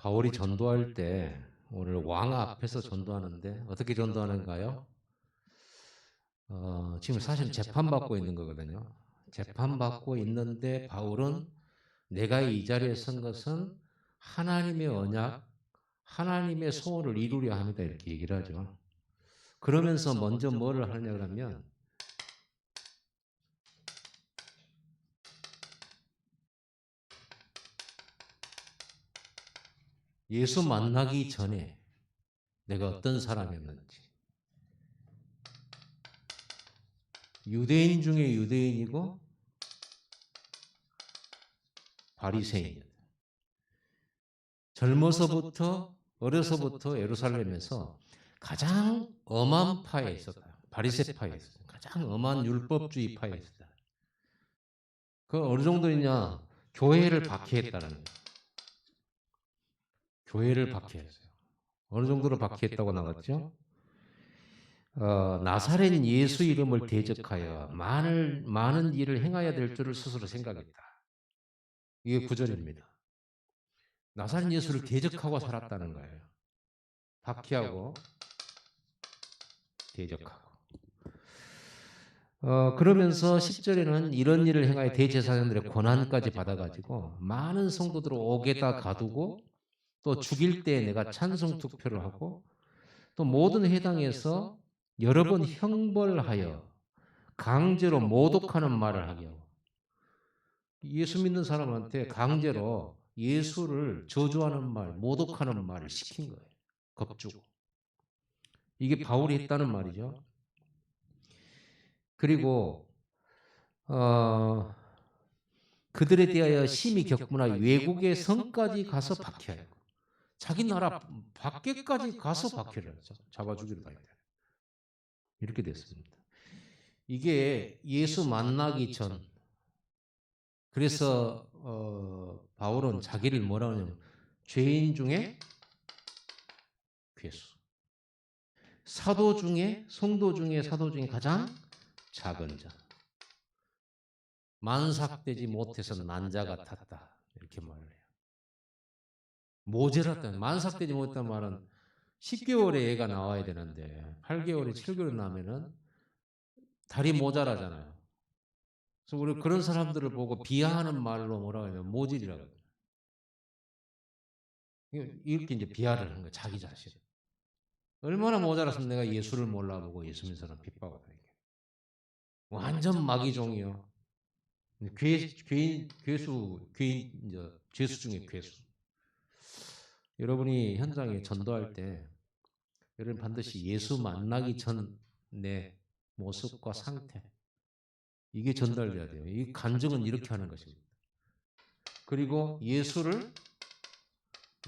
바울이 전도할 때 오늘 왕 앞에서 전도하는데 어떻게 전도하는가요? 지금 사실 재판받고 있는 거거든요. 재판받고 있는데 바울은 내가 이 자리에 선 것은 하나님의 언약, 하나님의 소원을 이루려 합니다. 이렇게 얘기를 하죠. 그러면서 먼저 뭐를 하느냐 그러면 예수 만나기 전에 내가 어떤 사람이었는지, 유대인 중에 유대인이고 바리새인, 어려서부터 예루살렘에서 가장 엄한 파에 있었다. 바리새파에 있었다. 가장 엄한 율법주의 파에 있었다. 그 어느 정도냐? 교회를 박해했다는 거예요. 교회를 박해했어요. 어느 정도로 박해했다고 나갔죠? 나사렛 예수 이름을 대적하여 많은 일을 행해야 될 줄을 스스로 생각했다. 이게 구절입니다. 나사렛 예수를 대적하고 살았다는 거예요. 박해하고 대적하고. 그러면서 10절에는 이런 일을 행하여 대제사장들의 권한까지 받아가지고 많은 성도들을 옥에다 가두고 또 죽일 때 내가 찬송 투표를 하고 또 모든 회당에서 여러 번 형벌하여 강제로 모독하는 말을 하게 하고 예수 믿는 사람한테 강제로 예수를 저주하는 말, 모독하는 말을 시킨 거예요. 겁주고. 이게 바울이 했다는 말이죠. 그리고 그들에 대하여 심히 격분하여 외국의 성까지 가서 박해하고 자기 나라 밖에까지 가서 박해를 잡아 죽이러 다녔다. 이렇게 됐습니다. 이게 예수 만나기 전. 그래서 바울은 자기를 뭐라 하냐면 죄인 중에 괴수. 성도 중에 사도 중에 가장 작은 자. 만삭되지 못해서 난자 같았다. 이렇게 말을 해요. 모자랐다. 만삭되지 못했다는 말은 10개월에 애가 나와야 되는데 8개월에 7개월 나면은 다리 모자라잖아요. 그래서 우리 그런 사람들을 보고 비하하는 말로 뭐라고 하냐면 모질이라고 해요. 이렇게 이제 비하를 하는 거예요. 자기 자신. 얼마나 모자랐으면 내가 예수를 몰라보고 예수 믿는 사람 핍박을 하는 게. 완전 마귀종이요. 이제 죄수 중에 괴수. 여러분이 현장에 전도할 때 여러분 반드시 예수 만나기 전의 모습과 상태 이게 전달돼야 돼요. 이 간증은 이렇게 하는 것입니다. 그리고 예수를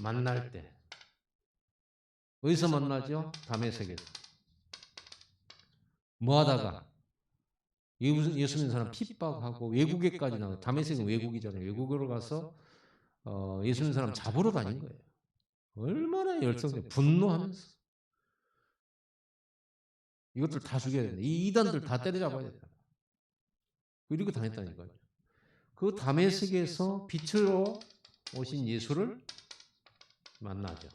만날 때 어디서 만나죠? 다메섹에서. 뭐 하다가 예수 믿는 사람 핍박하고 외국에까지 나가. 다메섹은 외국이잖아요. 외국으로 가서 예수 믿는 사람 잡으러 다닌 거예요. 얼마나 열성적 분노하면서 이것들 다 죽여야 된다. 이 이단들 다 때려잡아야 된다. 그리고 다녔다니까요. 그 다메섹에서 빛으로 오신 예수를 만나죠.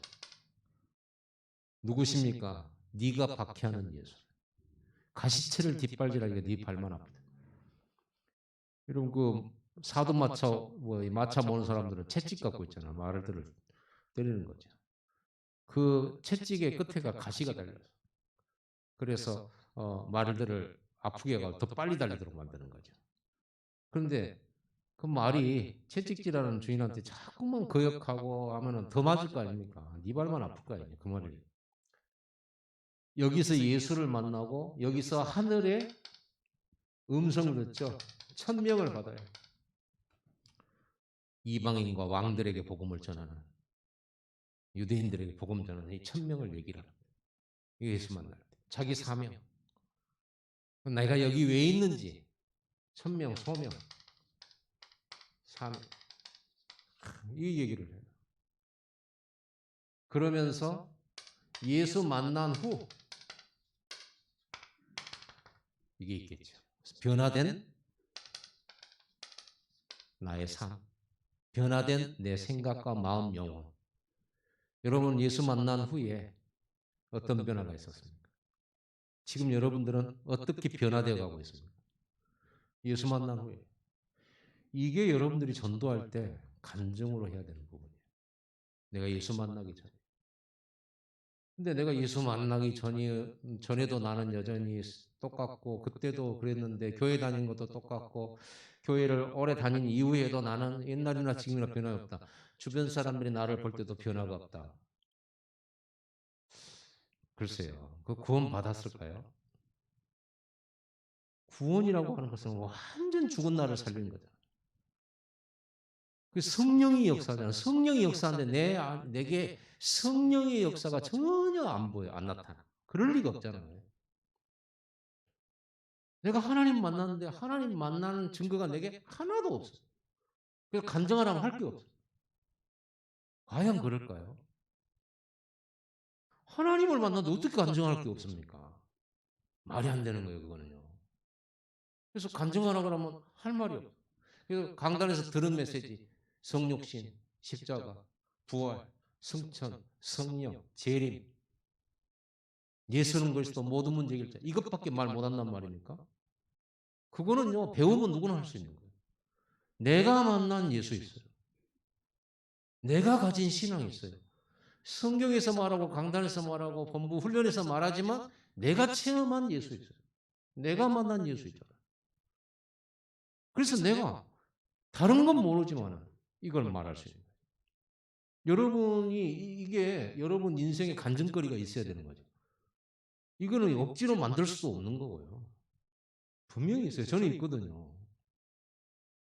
누구십니까? 네가 박해하는 예수. 가시체를 뒷발질하기가 네 발만 아프다. 여러분 그 사도 마차 모는 사람들은 채찍 갖고 있잖아. 말들을 때리는 거죠. 그 채찍의 끝에가 가시가 달려서 그래서 말들을 아프게 하고 더 빨리 달리도록 만드는 거죠. 그런데 그 말이 채찍질하는 주인한테 자꾸만 거역하고 하면은 더 맞을 거 아닙니까? 네 발만 아플 거 아니에요. 그 말이. 여기서 예수를 만나고 여기서 하늘의 음성을 듣죠. 천명을 받아요. 이방인과 왕들에게 복음을 전하는 유대인들에게 복음 전하는 이 천명을 얘기를 합니다. 예수 만날 때. 자기 사명. 내가 여기 왜 있는지 천명, 소명, 사명 이 얘기를 해요. 그러면서 예수 만난 후 이게 있겠죠. 변화된 나의 삶, 변화된 내 생각과 마음, 영혼. 여러분 예수 만난 후에 어떤 변화가 있었습니까? 지금 여러분들은 어떻게 변화되어 가고 있습니까? 예수 만난 후에. 이게 여러분들이 전도할 때 간증으로 해야 되는 부분이에요. 내가 예수 만나기 전에. 근데 내가 예수 만나기 전에도 나는 여전히 똑같고, 그때도 그랬는데, 교회 다닌 것도 똑같고, 교회를 오래 다닌 이후에도 나는 옛날이나 지금이나 변화가 없다. 주변 사람들이 나를 볼 때도 변화가 없다. 글쎄요. 그 구원 받았을까요? 구원이라고 하는 것은 완전 죽은 나를 살리는 거잖아. 그 성령이 역사잖아. 성령이 역사하는데 내게 성령의 역사가 전혀 안 보여, 안 나타나. 그럴 리가 없잖아요. 내가 하나님 만났는데 하나님 만나는 증거가 내게 하나도 없어. 그래서 간증하라면 할 게 없어. 과연 그럴까요? 하나님을 만났는데 어떻게 간증할 게 없습니까? 말이 안 되는 거예요, 그거는요. 그래서 간증하라 그러면 할 말이 없어. 그래서 강단에서 들은 메시지, 성육신, 십자가, 부활, 승천, 성령, 재림, 예수는 그리스도 모든 문제 해결자, 이것밖에 말 못한단 말입니까? 그거는요, 배우면 누구나 할 수 있는 거예요. 내가 만난 예수 있어요. 내가 가진 신앙이 있어요. 성경에서 말하고 강단에서 말하고 본부 훈련에서 말하지만 내가 체험한 예수 있어요. 내가 만난 예수 있잖아요. 그래서 내가 다른 건 모르지만 이걸 말할 수 있는 거예요. 여러분이 이게 여러분 인생에 간증거리가 있어야 되는 거죠. 이거는 억지로 만들 수도 없는 거고요. 분명히 있어요. 저는 있거든요.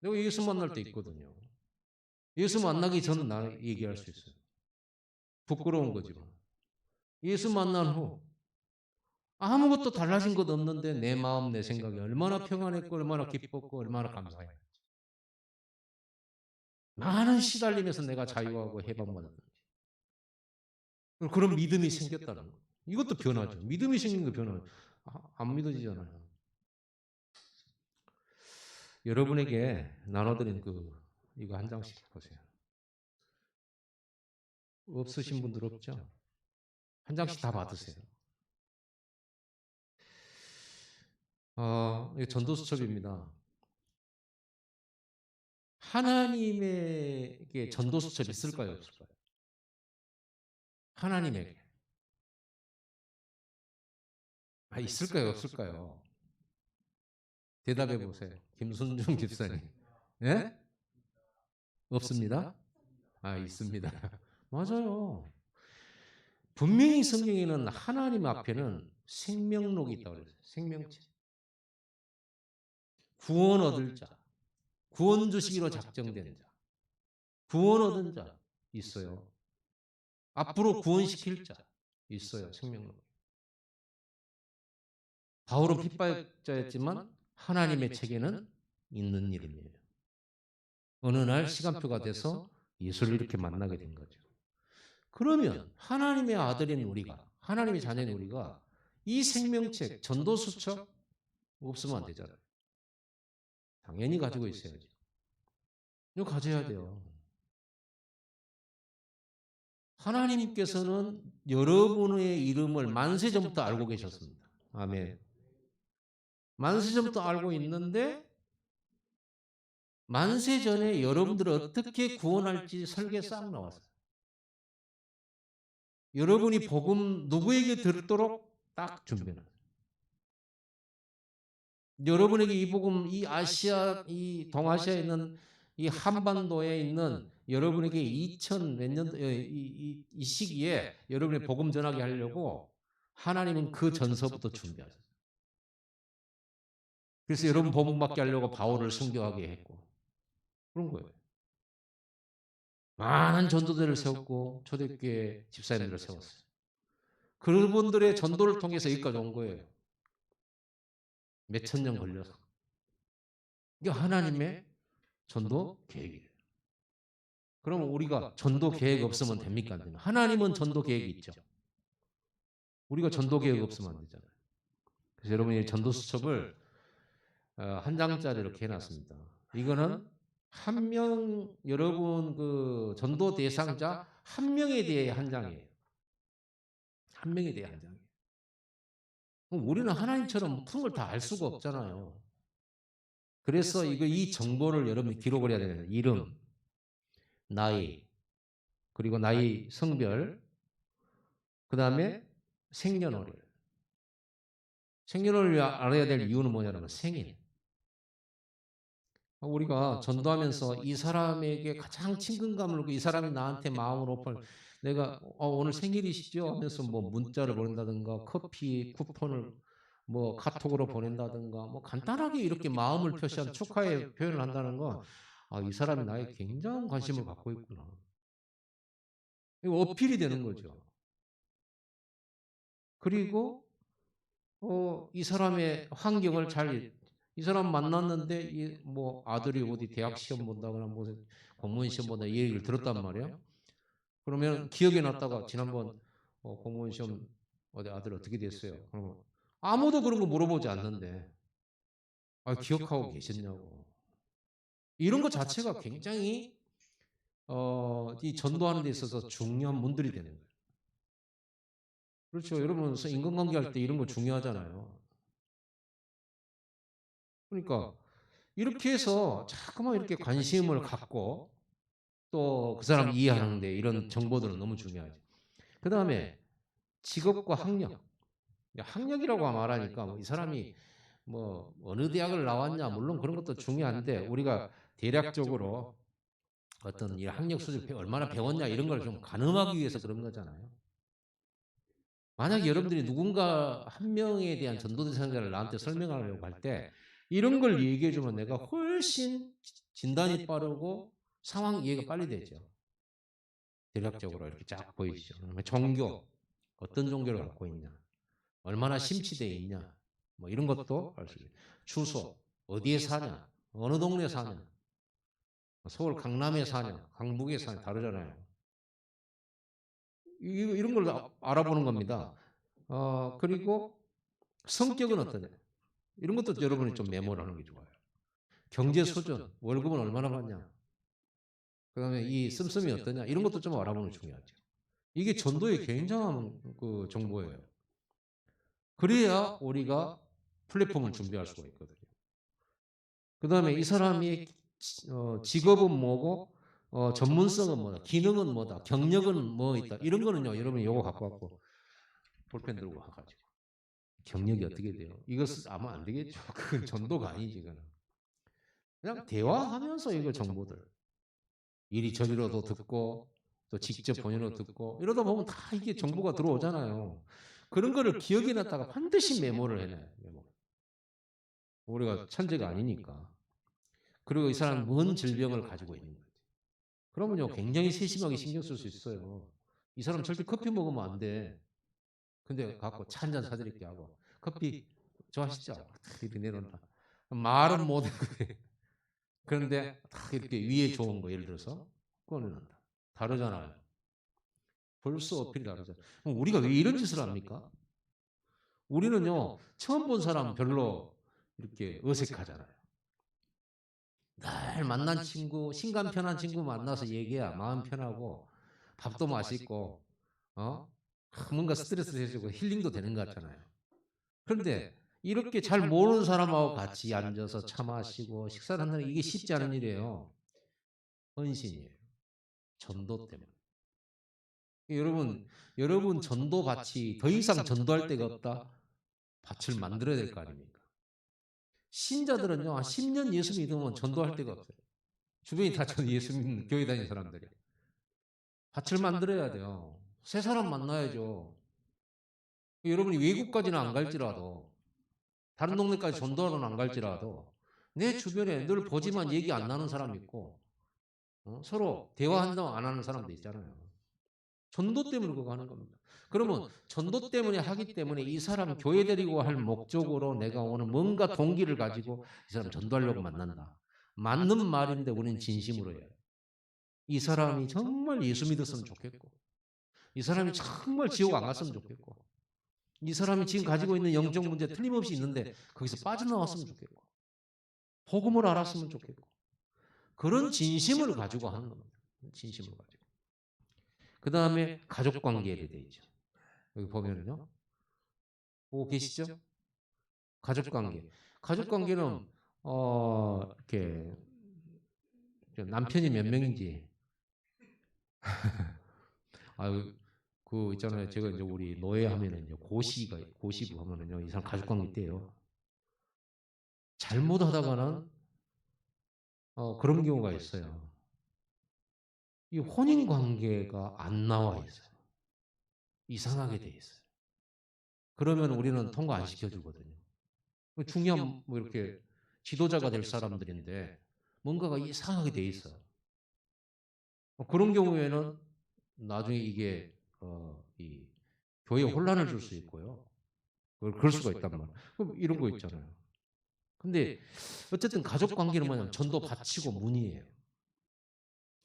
내가 예수 만날 때 있거든요. 예수 만나기 전 나는 얘기할 수 있어요. 부끄러운 거지만. 예수 만난 후 아무것도 달라진 것 없는데 내 마음, 내 생각이 얼마나 평안했고 얼마나 기뻤고 얼마나 감사했는지. 많은 시달림에서 내가 자유하고 해방받았는지. 그런 믿음이 생겼다는 거. 이것도 변화죠. 믿음이 생긴 거 변화죠. 안 믿어지잖아요. 여러분에게 나눠드린 이거 한 장씩 보세요. 없으신 분들 없죠? 한 장씩 다 받으세요. 이거 전도수첩입니다. 하나님에게 전도수첩 있을까요? 없을까요? 하나님에게. 있을까요? 없을까요? 대답해 보세요. 김순중 집사님. 예? 없습니다? 있습니다. 맞아요. 분명히 성경에는 하나님 앞에는 생명록이 있다고 그랬어요. 생명체. 구원 얻을 자. 구원 주시기로 작정된 자. 구원 얻은 자 있어요. 앞으로 구원시킬 자 있어요. 생명록. 바울은 핍박자였지만 하나님의 책에는 있는 이름이에요. 어느 날 시간표가 돼서 예수를 이렇게 만나게 된 거죠. 그러면 하나님의 아들인 우리가, 하나님의 자녀인 우리가 이 생명책, 전도수첩 없으면 안 되잖아요. 당연히 가지고 있어야죠. 이거 가져야 돼요. 하나님께서는 여러분의 이름을 만세 전부터 알고 계셨습니다. 아멘. 만세 전부터 알고 있는데 만세 전에 여러분들을 어떻게 구원할지 설계 싹 나왔어요. 여러분이 복음 누구에게 듣도록 딱 준비해놨어요. 여러분에게 이 복음, 이 아시아, 이 동아시아에 있는 이 한반도에 있는 여러분에게 2000 몇 년도 이 시기에 여러분의 복음 전하게 하려고 하나님은 그 전서부터 준비하셨어요. 그래서 여러분 복음 받게 하려고 바울을 순교하게 했고 그런 거예요. 많은 전도들을 세웠고 초대교회 집사님들을 세웠어요. 그분들의 전도를 통해서 여기까지 온 거예요. 몇천 년 걸려서. 이게 하나님의 전도 계획이에요. 그럼 우리가 전도 계획 없으면 됩니까? 안 됩니까? 하나님은 전도 계획이 있죠. 우리가 전도 계획 없으면 안 되잖아요. 그래서 여러분이 전도 수첩을 한 장짜리 이렇게 해놨습니다. 이거는 한 명 여러분 그 전도 대상자 한 명에 대해 한 장이에요. 한 명에 대해 한 장이에요. 그럼 우리는 하나님처럼 푸는 걸 다 알 수가 없잖아요. 그래서 이 정보를 여러분이 기록을 해야 되는 이름, 나이, 그리고 나이, 성별, 그 다음에 생년월일. 생년월일 알아야 될 이유는 뭐냐면 생일. 우리가 전도하면서 이 사람에게 가장 친근감을 갖고 이 사람이 나한테 마음을 오픈, 내가 오늘 생일이시죠? 하면서 뭐 문자를 보낸다든가 커피 쿠폰을 뭐 카톡으로 보낸다든가 뭐 간단하게 이렇게 마음을 표시한 축하의 표현을 한다는 건 이 사람이 나에 굉장한 관심을 갖고 있구나. 이거 어필이 되는 거죠. 그리고 이 사람의 환경을 이 사람 만났는데 뭐 아들이 어디 대학 시험 본다거나 무슨 공무원 시험 본다 이 얘기를 들었단 말이야. 그러면 기억에 났다가 지난번 공무원 시험 어디 아들 어떻게 됐어요? 그러면 아무도 그런 거 물어보지 않는데 기억하고 계셨냐고. 이런 것 자체가 굉장히 이 전도하는 데 있어서 중요한 문들이 되는 거예요. 그렇죠. 여러분 인간관계 할 때 이런 거 중요하잖아요. 그러니까 이렇게 해서 자꾸만 이렇게 관심을 갖고 또 그 사람 이해하는데 이런 정보들은 너무 중요하죠. 그 다음에 직업과 학력. 학력이라고 말하니까 이 사람이 뭐 어느 대학을 나왔냐 물론 그런 것도 중요한데 우리가 대략적으로 어떤 이 학력 수준 얼마나 배웠냐 이런 걸 좀 가늠하기 위해서 그런 거잖아요. 만약에 여러분들이 누군가 한 명에 대한 전도 대상자를 나한테 설명하려고 할 때 이런 걸 얘기해 주면 내가 훨씬 진단이 빠르고 상황 이해가 빨리 되죠. 대략적으로 이렇게 쫙 보이시죠. 종교, 어떤 종교를 갖고 있냐, 얼마나 심취되어 있냐, 뭐 이런 것도 알 수 있어요. 주소, 어디에 사냐, 어느 동네 사냐, 서울 강남에 사냐, 강북에 사냐 다르잖아요. 이런 걸 알아보는 겁니다. 그리고 성격은 어떠냐, 이런 것도 여러분이 좀 메모를 하는 게 좋아요. 경제 수준, 월급은 얼마나 받냐, 그 다음에 이 씀씀이 어떠냐, 이런 것도 좀 알아보는 게 중요하죠. 이게 전도의 굉장한 그 정보예요. 그래야 우리가 플랫폼을 준비할 수가 있거든요. 그 다음에 이 사람이 직업은 뭐고, 전문성은 뭐다, 기능은 뭐다, 경력은 뭐 있다. 이런 거는요, 여러분이 요거 갖고 왔고, 볼펜 들고 와가지고. 경력이 어떻게 돼요? 이것은 아마 안 되겠죠. 그건 전도가 아니지, 그거는. 그냥 대화하면서 이거 정보들. 이리저리로도 듣고, 또 직접 본인으로 듣고, 이러다 보면 다 이게 정보가 들어오잖아요. 그런 거를 기억에 놨다가 반드시 메모를 해놔요. 메모. 우리가 천재가 아니니까. 그리고 이 사람은 뭔 질병을 가지고 있는 거지. 그러면요, 굉장히 세심하게 신경 쓸 수 있어요. 이 사람 절대 커피 먹으면 안 돼. 근데 갖고 차 한잔 사드릴게 하고. 커피 좋아하시죠? 이렇게 내놓는다. 말은 못해. 그런데 딱 이렇게 위에 좋은 거, 예를 들어서 꺼내놓는다. 다르잖아요. 벌써 어필이 다르잖아요. 그럼 우리가 왜 이런 짓을 합니까? 우리는요, 처음 본 사람 별로 이렇게 어색하잖아요. 늘 만난 친구, 신간 편한 친구 만나서 얘기해야 마음 편하고 밥도 맛있고 뭔가 스트레스 해주고 힐링도 되는 것 같잖아요. 그런데 이렇게 잘 모르는 사람하고 같이 앉아서 차 마시고 식사를 한다는 게 이게 쉽지 않은 일이에요. 헌신이에요. 전도 때문에. 여러분 전도 밭이 더 이상 전도할 데가 없다. 밭을 만들어야 될 거 아닙니까? 신자들은요, 한 10년 예수 믿으면 전도할 데가 없어요. 주변이 다 전 예수 믿는 교회 다니는 사람들이. 밭을 만들어야 돼요. 새 사람 만나야죠. 여러분이 외국까지는 안 갈지라도, 다른 동네까지 전도하러 안 갈지라도, 내 주변에 늘 보지만 얘기 안 나는 사람 있고, 서로 대화한다고 안 하는 사람도 있잖아요. 전도 때문에 그거 하는 겁니다. 그러면 전도 때문에 하기 때문에 이 사람 교회 데리고 할 목적으로 내가 오늘 뭔가 동기를 가지고 이 사람 전도하려고 만난다. 맞는 말인데 우리는 진심으로 해요. 이 사람이 정말 예수 믿었으면 좋겠고, 이 사람이 정말 지옥 안 갔으면 좋겠고, 이 사람이 지금 가지고 있는 영적 문제 틀림없이 있는데 거기서 빠져나왔으면 좋겠고, 복음을 알았으면 좋겠고, 그런 진심을 가지고 하는 겁니다. 진심을 가지고. 그 다음에 가족 관계에 돼 있죠. 여기 보면은요. 보고 계시죠? 가족 관계. 가족 관계는 이렇게 남편이 몇 명인지 아유 그 있잖아요. 제가 이제 우리 노예 하면은 이제 고시부 하면은요. 이 사람 가족 관계 있대요. 잘못하다가는 그런 경우가 있어요. 이 혼인 관계가 안 나와 있어요. 이상하게 돼 있어요. 그러면 우리는 통과 안 시켜주거든요. 중요한 뭐 이렇게 지도자가 될 사람들인데 뭔가가 이상하게 돼 있어요. 그런 경우에는 나중에 이게 이 교회에 혼란을 줄 수 있고요. 그럴 수가 있단 말이에요. 그럼 이런 거 있잖아요. 근데 어쨌든 가족 관계는 뭐냐면 전도 바치고 문이에요.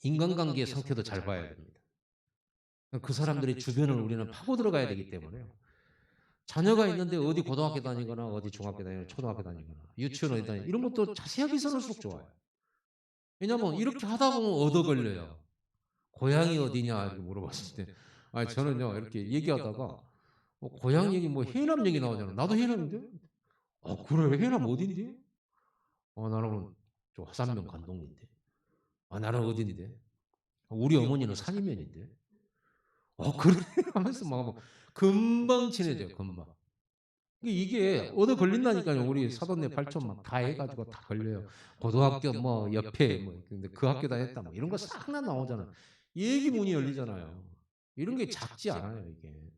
인간관계 상태도 잘 봐야 됩니다. 그 사람들의 주변을 우리는 파고 들어가야 되기 때문에요. 자녀가 있는데 어디 고등학교 다니거나 어디 중학교 다니거나 초등학교 다니거나 유치원 어디 다니거나 이런 것도 자세하게 써놓을수록 좋아요. 왜냐하면 이렇게 하다 보면 얻어 걸려요. 고향이 어디냐 이렇게 물어봤을 때 아니 저는요 이렇게 얘기하다가 고향 얘기 뭐 해남 얘기 나오잖아. 나도 해남인데? 그래 해남 어딘데? 나는 저 화산면 관동인데. 나는 어딘데? 우리 어머니는 산이면인데. 그래 하면서 막 금방 친해져요 금방. 이게 얻어 걸린다니까요. 우리 사돈네 팔촌 막 다 해가지고 다 걸려요. 고등학교 뭐 옆에 뭐 근데 그 학교 다녔다 뭐 이런 거 싹 다 나오잖아. 얘기 문이 열리잖아요. 이런 게 작지 않아요 이게.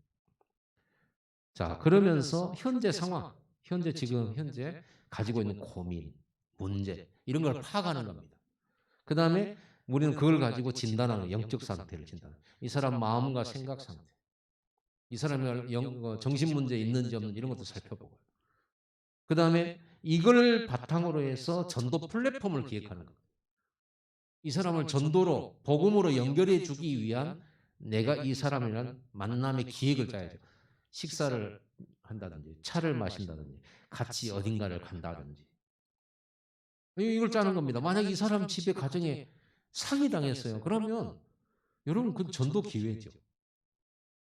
자 그러면서 현재 상황, 현재 지금 현재 가지고 있는 고민, 문제 이런 걸 파악하는 겁니다. 그 다음에 우리는 그걸 가지고 진단하는 영적 상태를 진단. 이 사람 마음과 생각 상태. 이 사람이 정신 문제 있는지 없는지 이런 것도 살펴보고. 그 다음에 이걸 바탕으로 해서 전도 플랫폼을 기획하는 겁니다. 이 사람을 전도로, 복음으로 연결해 주기 위한 내가 이 사람이랑 만남의 기획을 짜야죠. 식사를 한다든지, 차를 마신다든지, 같이 어딘가를 간다든지. 이걸 짜는 겁니다. 만약 이 사람 집에 가정에 상이 당했어요. 그러면 여러분 그 전도 기회죠.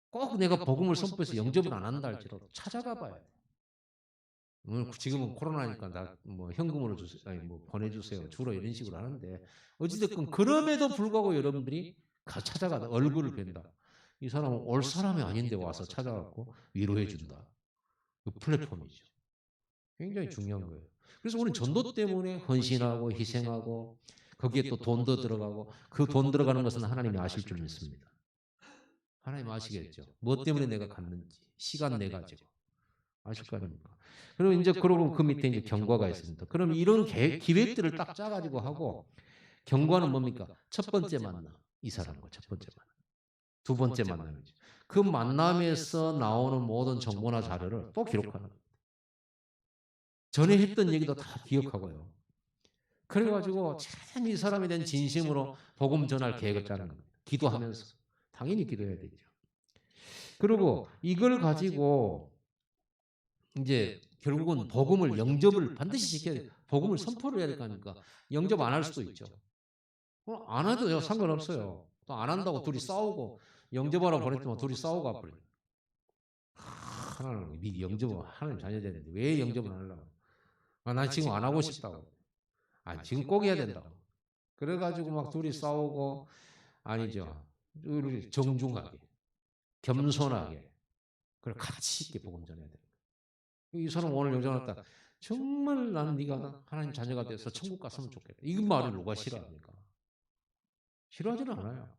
꼭 내가 복음을 선포해서 영접을 안 한다 할지라도 찾아가 봐야 돼. 지금은 코로나니까 나 뭐 현금으로 주세요, 아니 뭐 보내주세요, 주로 이런 식으로 하는데 어찌됐건 그럼에도 불구하고 여러분들이 찾아가다 얼굴을 뵌다. 이 사람은 올 사람이 아닌데 와서 찾아갖고 위로해 준다. 그 플랫폼이죠. 굉장히 중요한 거예요. 그래서 우리는 전도 때문에 헌신하고 희생하고 거기에 또 돈도 들어가고 그 돈 들어가는 것은 하나님이 아실 줄 믿습니다. 하나님 아시겠죠. 뭐 때문에 내가 갔는지 시간 내 가지고. 아실 거 아닙니까? 그리고 이제 그러고 그 밑에 이제 경과가 있습니다. 그럼 이런 기획들을 딱 짜가지고 하고 경과는 뭡니까? 첫 번째 만남 이 사람과 첫 번째 만남, 두 번째 만남이죠. 그 만남에서 나오는 모든 정보나 자료를 또 기록하는 거예요. 전에 했던 얘기도 다 기억하고요. 그래가지고 참 이 사람에 대한 진심으로 복음 전할 계획을 짜는 겁니다. 기도하면서 당연히 기도해야 되죠. 그리고 이걸 가지고 이제 결국은 복음을 영접을 반드시 시켜야 돼. 복음을 선포를 해야 될 거 아닙니까? 영접 안 할 수도 있죠. 안 해도 상관없어요. 또 안 한다고 둘이 싸우고 영접하러 보냈더니 둘이 싸우고 와버려요. 하나는 네 영접은 하나님 자녀되는데 왜 영접을 안 하려고? 난 지금 안 하고 싶다고. 지금 꼭 해야 된다고. 그래가지고 막 둘이 싸우고 아니죠. 우리 정중하게 겸손하게 그걸 같이 있게 복음 전해야 돼. 이 사람 오늘 영접했다. 정말 나는 네가 하나님 자녀가 돼서 천국 갔으면 좋겠다. 이 말을 누가 싫어합니까? 싫어하지는 않아요.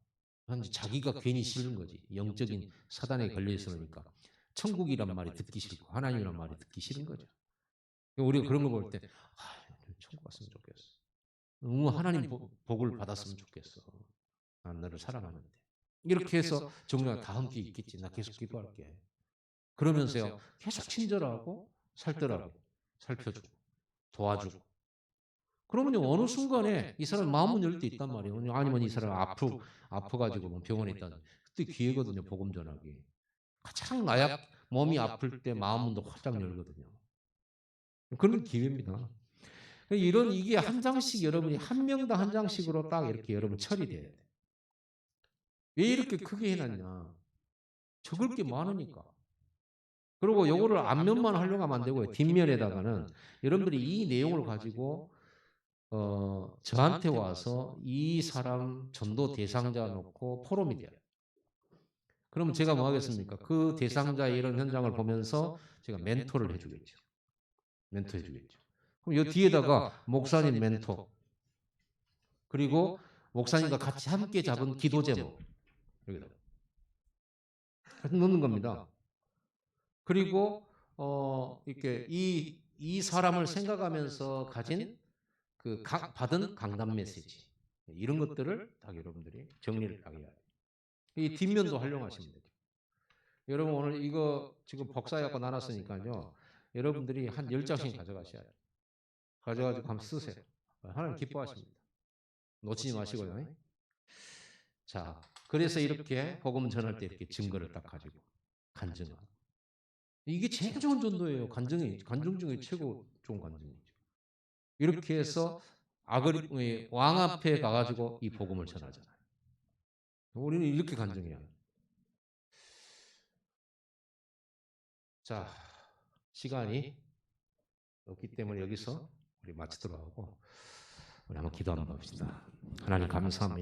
자기가 괜히 싫은 거지. 영적인 사단에 걸려 있으니까 천국이란 말이 듣기 싫고 하나님이란 말이 듣기 싫은 거죠. 우리가 그런 거 볼 때 천국 갔으면 좋겠어. 하나님 복을 받았으면 좋겠어. 난 너를 사랑하는데. 이렇게 해서 정말 다음 기회 있겠지. 나 계속 기도할게. 그러면서요 계속 친절하고 살뜰하게 살펴주고 도와주고 그러면 어느 순간에 이 사람 마음은 열 때 있단 말이에요. 아니면 이 사람 아프가지고 뭐 병원에 있다. 그때 기회거든요. 복음 전하기. 가장 몸이 아플 때 마음문도 활짝 열거든요. 그런 기회입니다. 이게 한 장씩 여러분이 한 명당 한 장씩으로 딱 이렇게 여러분 처리돼야 돼요. 왜 이렇게 크게 해놨냐. 적을 게 많으니까. 그리고 요거를 앞면만 활용하면 안 되고요. 뒷면에다가는 여러분들이 이 내용을 가지고 저한테 와서 이 사람 전도 대상자 놓고 포럼이 돼요. 그러면 제가 뭐 하겠습니까? 그 대상자의 이런 현장을 보면서 제가 멘토를 해주겠죠. 멘토 해주겠죠. 그럼 이 뒤에다가 목사님 멘토, 그리고 목사님과 같이 함께 잡은 기도 제목, 여기다 넣는 겁니다. 그리고 이렇게 이 사람을 생각하면서 가진 그 받은 강단 메시지, 이런 것들을 딱 여러분들이 정리를 딱 해야 돼요. 이 뒷면도 활용하시면 돼요. 여러분 오늘 이거 지금 복사해갖고 나눴으니까요. 여러분들이 한 10장씩 가져가셔야 돼요. 가져가지고 한번 쓰세요. 하나님 기뻐하십니다. 놓치지 마시고요. 자, 그래서 이렇게 복음 전할 때 이렇게 증거를 딱 가지고 간증하고. 이게 제일 좋은 전도예요. 간증 중에 최고 좋은 간증이죠. 이렇게 해서 왕 앞에 가가지고 이 복음을 전하잖아요. 우리는 이렇게 간증해야 해요. 자, 시간이 없기 때문에 여기서 우리 마치도록 하고 우리 한번 기도 한번 봅시다. 하나님 감사합니다.